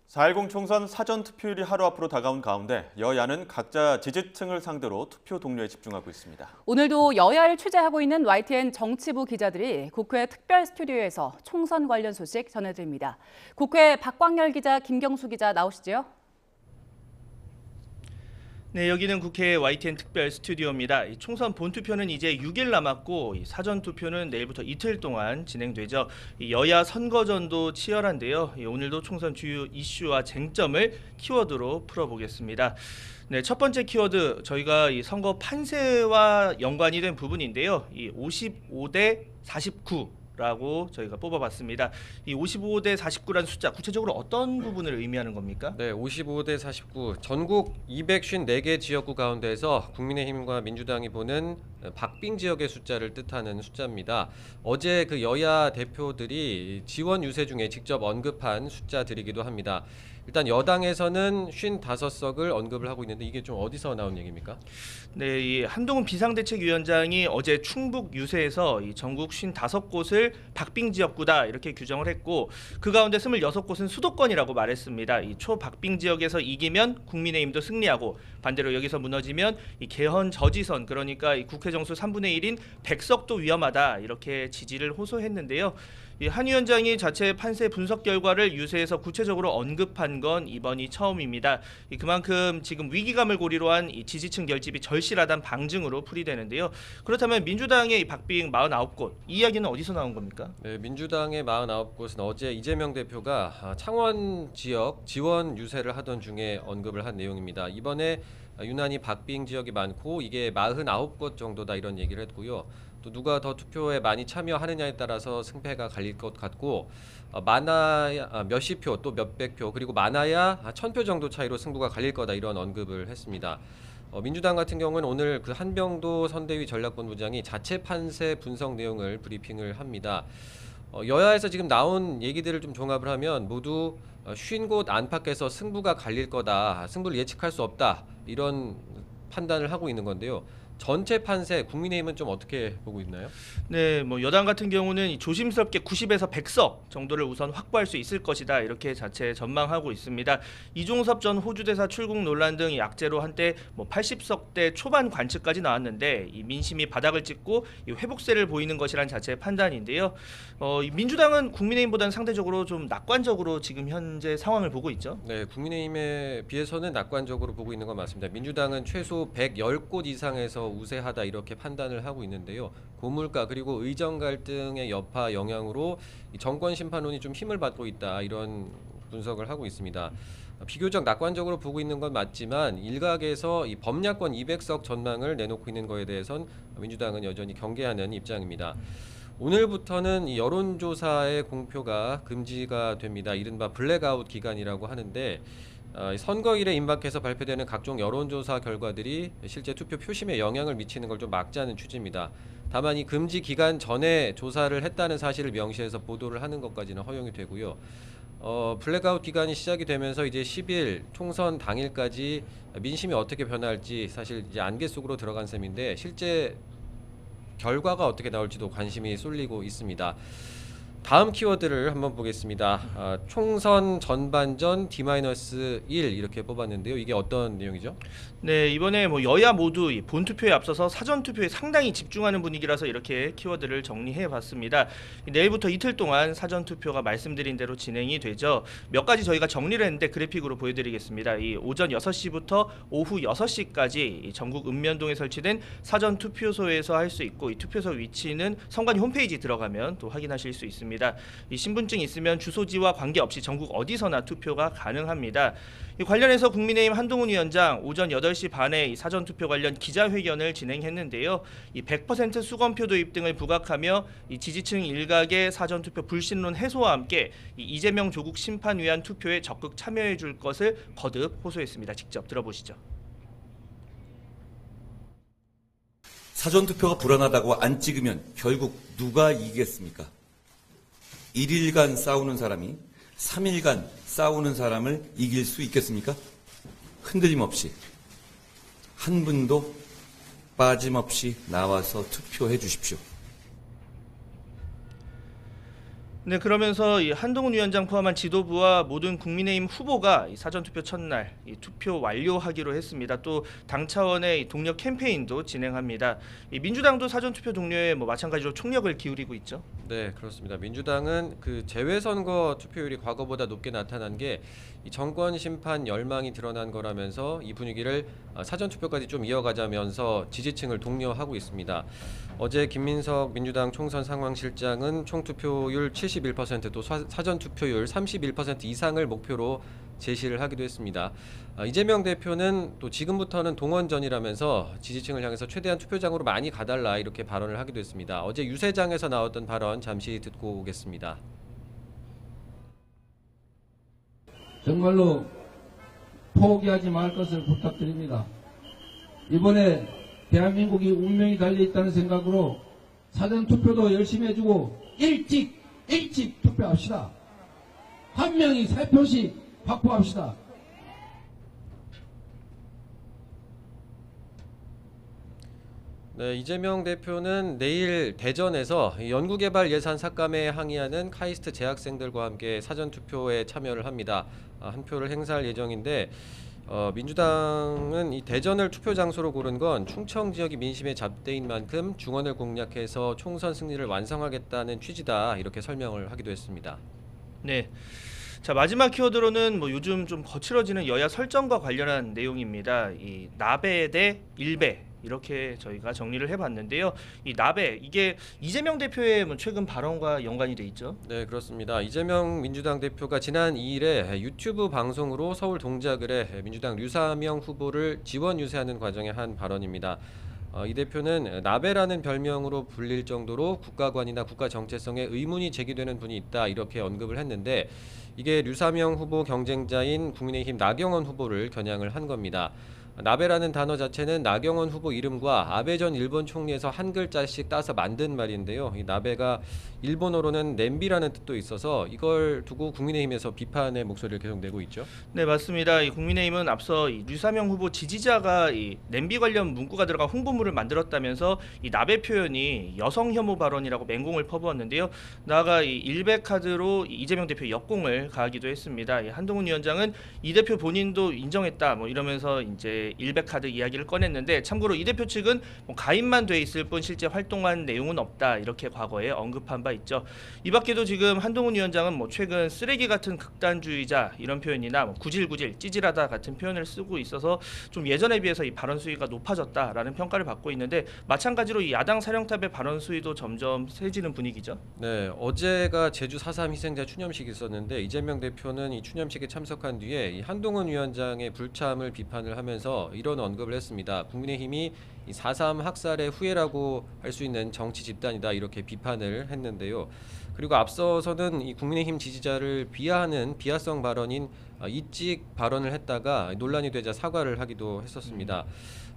4.10 총선 사전투표율이 하루 앞으로 다가온 가운데 여야는 각자 지지층을 상대로 투표 동료에 집중하고 있습니다. 오늘도 여야를 취재하고 있는 YTN 정치부 기자들이 국회 특별 스튜디오에서 총선 관련 소식 전해드립니다. 국회 박광열 기자, 김경수 기자 나오시죠? 네, 여기는 국회 YTN 특별 스튜디오입니다. 총선 본투표는 이제 6일 남았고 사전투표는 내일부터 이틀 동안 진행되죠. 여야 선거전도 치열한데요. 오늘도 총선 주요 이슈와 쟁점을 키워드로 풀어보겠습니다. 네, 첫 번째 키워드 저희가 이 선거 판세와 연관이 된 부분인데요. 이 55대 49라고 저희가 뽑아봤습니다. 이 55대 49라는 숫자 구체적으로 어떤 부분을 의미하는 겁니까? 네, 55대 49. 전국 254개 지역구 가운데서 국민의힘과 민주당이 보는 박빙 지역의 숫자를 뜻하는 숫자입니다. 어제 그 여야 대표들이 지원 유세 중에 직접 언급한 숫자들이기도 합니다. 일단 여당에서는 55석을 언급을 하고 있는데 이게 좀 어디서 나온 얘기입니까? 네, 이 한동훈 비상대책위원장이 어제 충북 유세에서 이 전국 55곳을 박빙 지역구다 이렇게 규정을 했고 그 가운데 26곳은 수도권이라고 말했습니다. 이 초박빙 지역에서 이기면 국민의힘도 승리하고 반대로 여기서 무너지면 이 개헌 저지선 그러니까 이 국회 정수 3분의 1인 100석도 위험하다 이렇게 지지를 호소했는데요. 한 위원장이 자체 판세 분석 결과를 유세에서 구체적으로 언급한 건 이번이 처음입니다. 그만큼 지금 위기감을 고리로 한 이 지지층 결집이 절실하다는 방증으로 풀이되는데요. 그렇다면 민주당의 박빙 49곳 이 이야기는 어디서 나온 겁니까? 네, 민주당의 49곳은 어제 이재명 대표가 창원 지역 지원 유세를 하던 중에 언급을 한 내용입니다. 이번에 유난히 박빙 지역이 많고 이게 49곳 정도다 이런 얘기를 했고요. 또 누가 더 투표에 많이 참여하느냐에 따라서 승패가 갈릴 것 같고 많아야 몇십 표 또 몇백 표 그리고 많아야 1000표 정도 차이로 승부가 갈릴 거다 이런 언급을 했습니다. 민주당 같은 경우는 오늘 그 한병도 선대위 전략본부장이 자체 판세 분석 내용을 브리핑을 합니다. 여야에서 지금 나온 얘기들을 좀 종합을 하면 모두 50곳 안팎에서 승부가 갈릴 거다, 승부를 예측할 수 없다 이런 판단을 하고 있는 건데요. 전체 판세 국민의힘은 좀 어떻게 보고 있나요? 네, 뭐 여당 같은 경우는 조심스럽게 90에서 100석 정도를 우선 확보할 수 있을 것이다 이렇게 자체 전망하고 있습니다. 이종섭 전 호주 대사 출국 논란 등 약재로 한때 뭐 80석대 초반 관측까지 나왔는데 이 민심이 바닥을 찍고 이 회복세를 보이는 것이란 자체의 판단인데요. 민주당은 국민의힘보다는 상대적으로 좀 낙관적으로 지금 현재 상황을 보고 있죠. 네, 국민의힘에 비해서는 낙관적으로 보고 있는 건 맞습니다. 민주당은 최소 110곳 이상에서 우세하다 이렇게 판단을 하고 있는데요. 고물가 그리고 의정 갈등의 여파 영향으로 정권 심판론이 좀 힘을 받고 있다 이런 분석을 하고 있습니다. 비교적 낙관적으로 보고 있는 건 맞지만 일각에서 이 범야권 200석 전망을 내놓고 있는 거에 대해선 민주당은 여전히 경계하는 입장입니다. 오늘부터는 이 여론조사의 공표가 금지가 됩니다. 이른바 블랙아웃 기간이라고 하는데 선거일에 임박해서 발표되는 각종 여론조사 결과들이 실제 투표 표심에 영향을 미치는 걸 좀 막자는 취지입니다. 다만 이 금지 기간 전에 조사를 했다는 사실을 명시해서 보도를 하는 것까지는 허용이 되고요. 블랙아웃 기간이 시작이 되면서 이제 10일 총선 당일까지 민심이 어떻게 변할지 사실 이제 안개 속으로 들어간 셈인데 실제 결과가 어떻게 나올지도 관심이 쏠리고 있습니다. 다음 키워드를 한번 보겠습니다. 총선 전반전 D-1 이렇게 뽑았는데요. 이게 어떤 내용이죠? 네, 이번에 뭐 여야 모두 이 본투표에 앞서서 사전투표에 상당히 집중하는 분위기라서 이렇게 키워드를 정리해봤습니다. 내일부터 이틀 동안 사전투표가 말씀드린 대로 진행이 되죠. 몇 가지 저희가 정리를 했는데 그래픽으로 보여드리겠습니다. 이 오전 6시부터 오후 6시까지 전국 읍면동에 설치된 사전투표소에서 할 수 있고 이 투표소 위치는 선관위 홈페이지 들어가면 또 확인하실 수 있습니다. 이 신분증 있으면 주소지와 관계없이 전국 어디서나 투표가 가능합니다. 이 관련해서 국민의힘 한동훈 위원장 오전 8시 반에 이 사전투표 관련 기자회견을 진행했는데요. 이 100% 수검표 도입 등을 부각하며 이 지지층 일각의 사전투표 불신론 해소와 함께 이 이재명 조국 심판 위한 투표에 적극 참여해 줄 것을 거듭 호소했습니다. 직접 들어보시죠. 사전투표가 불안하다고 안 찍으면 결국 누가 이기겠습니까? 1일간 싸우는 사람이 3일간 싸우는 사람을 이길 수 있겠습니까? 흔들림 없이 한 분도 빠짐없이 나와서 투표해 주십시오. 네, 그러면서 이 한동훈 위원장 포함한 지도부와 모든 국민의힘 후보가 이 사전투표 첫날 이 투표 완료하기로 했습니다. 또 당 차원의 이 동력 캠페인도 진행합니다. 이 민주당도 사전투표 동료에 마찬가지로 총력을 기울이고 있죠. 네, 그렇습니다. 민주당은 그 재외선거 투표율이 과거보다 높게 나타난 게 이 정권 심판 열망이 드러난 거라면서 이 분위기를 사전 투표까지 좀 이어가자면서 지지층을 독려하고 있습니다. 어제 김민석 민주당 총선 상황실장은 총 투표율 71% 또 사전 투표율 31% 이상을 목표로 제시를 하기도 했습니다. 이재명 대표는 또 지금부터는 동원전이라면서 지지층을 향해서 최대한 투표장으로 많이 가달라 이렇게 발언을 하기도 했습니다. 어제 유세장에서 나왔던 발언 잠시 듣고 오겠습니다. 정말로 포기하지 말 것을 부탁드립니다. 이번에 대한민국이 운명이 달려있다는 생각으로 사전투표도 열심히 해주고 일찍 투표합시다. 한 명이 3표씩 확보합시다. 네, 이재명 대표는 내일 대전에서 연구개발 예산 삭감에 항의하는 카이스트 재학생들과 함께 사전투표에 참여를 합니다. 한 표를 행사할 예정인데 민주당은 이 대전을 투표 장소로 고른 건 충청 지역이 민심의 잡대인 만큼 중원을 공략해서 총선 승리를 완성하겠다는 취지다 이렇게 설명을 하기도 했습니다. 네. 자, 마지막 키워드로는 요즘 좀 거칠어지는 여야 설정과 관련한 내용입니다. 이 나배 대 일배 이렇게 저희가 정리를 해봤는데요. 이 나배 이게 이재명 대표의 최근 발언과 연관이 돼 있죠. 네, 그렇습니다. 이재명 민주당 대표가 지난 2일에 유튜브 방송으로 서울 동작을에 민주당 류사명 후보를 지원 유세하는 과정에 한 발언입니다. 이 대표는 나배라는 별명으로 불릴 정도로 국가관이나 국가 정체성에 의문이 제기되는 분이 있다 이렇게 언급을 했는데 이게 류사명 후보 경쟁자인 국민의힘 나경원 후보를 겨냥을 한 겁니다. 나베라는 단어 자체는 나경원 후보 이름과 아베 전 일본 총리에서 한 글자씩 따서 만든 말인데요. 이 나베가 일본어로는 냄비라는 뜻도 있어서 이걸 두고 국민의힘에서 비판의 목소리를 계속 내고 있죠. 네, 맞습니다. 이 국민의힘은 앞서 이 류사명 후보 지지자가 이 냄비 관련 문구가 들어간 홍보물을 만들었다면서 이 나베 표현이 여성 혐오 발언이라고 맹공을 퍼부었는데요. 나아가 이 일베 카드로 이재명 대표 역공을 가하기도 했습니다. 이 한동훈 위원장은 이 대표 본인도 인정했다 이러면서 이제 일베 카드 이야기를 꺼냈는데 참고로 이 대표 측은 가입만 돼 있을 뿐 실제 활동한 내용은 없다 이렇게 과거에 언급한 바 있죠. 이 밖에도 지금 한동훈 위원장은 최근 쓰레기 같은 극단주의자 이런 표현이나 구질구질 찌질하다 같은 표현을 쓰고 있어서 좀 예전에 비해서 이 발언 수위가 높아졌다라는 평가를 받고 있는데 마찬가지로 이 야당 사령탑의 발언 수위도 점점 세지는 분위기죠. 네, 어제가 제주 4.3 희생자 추념식이 있었는데 이재명 대표는 이 추념식에 참석한 뒤에 이 한동훈 위원장의 불참을 비판을 하면서 이런 언급을 했습니다. 국민의힘이 이 4.3 학살의 후예라고 할 수 있는 정치 집단이다 이렇게 비판을 했는데요. 그리고 앞서서는 이 국민의힘 지지자를 비하하는 비하성 발언인 이찍 발언을 했다가 논란이 되자 사과를 하기도 했었습니다.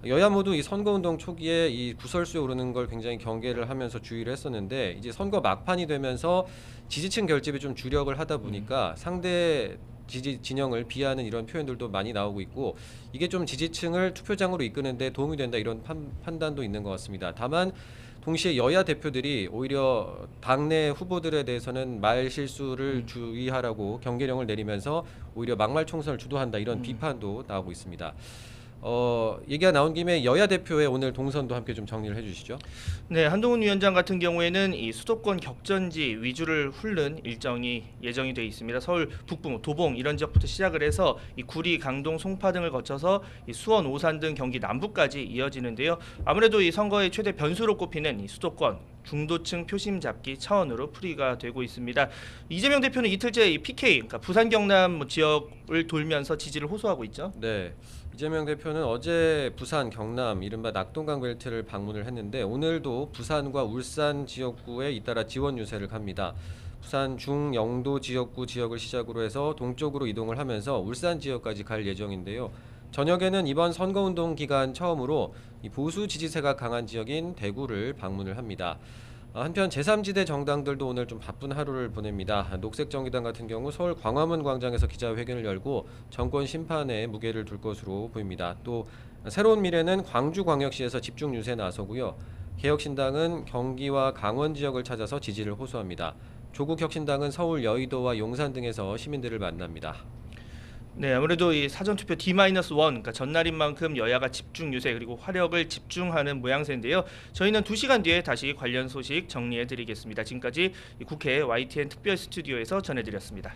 여야 모두 이 선거운동 초기에 이 구설수에 오르는 걸 굉장히 경계를 하면서 주의를 했었는데 이제 선거 막판이 되면서 지지층 결집에 좀 주력을 하다 보니까 상대 지지 진영을 비하하는 이런 표현들도 많이 나오고 있고 이게 좀 지지층을 투표장으로 이끄는 데 도움이 된다 이런 판단도 있는 것 같습니다. 다만 동시에 여야 대표들이 오히려 당내 후보들에 대해서는 말 실수를 주의하라고 경계령을 내리면서 오히려 막말 총선을 주도한다 이런 비판도 나오고 있습니다. 얘기가 나온 김에 여야 대표의 오늘 동선도 함께 좀 정리를 해주시죠. 네, 한동훈 위원장 같은 경우에는 이 수도권 격전지 위주를 훑는 일정이 예정이 돼 있습니다. 서울 북부, 도봉 이런 지역부터 시작을 해서 이 구리, 강동, 송파 등을 거쳐서 이 수원, 오산 등 경기 남부까지 이어지는데요. 아무래도 이 선거의 최대 변수로 꼽히는 이 수도권 중도층 표심 잡기 차원으로 풀이가 되고 있습니다. 이재명 대표는 이틀째 이 PK, 그러니까 부산 경남 지역을 돌면서 지지를 호소하고 있죠. 네. 이재명 대표는 어제 부산, 경남, 이른바 낙동강 벨트를 방문을 했는데 오늘도 부산과 울산 지역구에 잇따라 지원 유세를 갑니다. 부산 중영도 지역구 지역을 시작으로 해서 동쪽으로 이동을 하면서 울산 지역까지 갈 예정인데요. 저녁에는 이번 선거운동 기간 처음으로 이 보수 지지세가 강한 지역인 대구를 방문을 합니다. 한편 제3지대 정당들도 오늘 좀 바쁜 하루를 보냅니다. 녹색정의당 같은 경우 서울 광화문 광장에서 기자회견을 열고 정권 심판에 무게를 둘 것으로 보입니다. 또 새로운 미래는 광주광역시에서 집중 유세에 나서고요. 개혁신당은 경기와 강원 지역을 찾아서 지지를 호소합니다. 조국혁신당은 서울, 여의도와 용산 등에서 시민들을 만납니다. 네, 아무래도 이 사전투표 D-1, 그러니까 전날인 만큼 여야가 집중 유세 그리고 화력을 집중하는 모양새인데요. 저희는 2시간 뒤에 다시 관련 소식 정리해드리겠습니다. 지금까지 국회 YTN 특별 스튜디오에서 전해드렸습니다.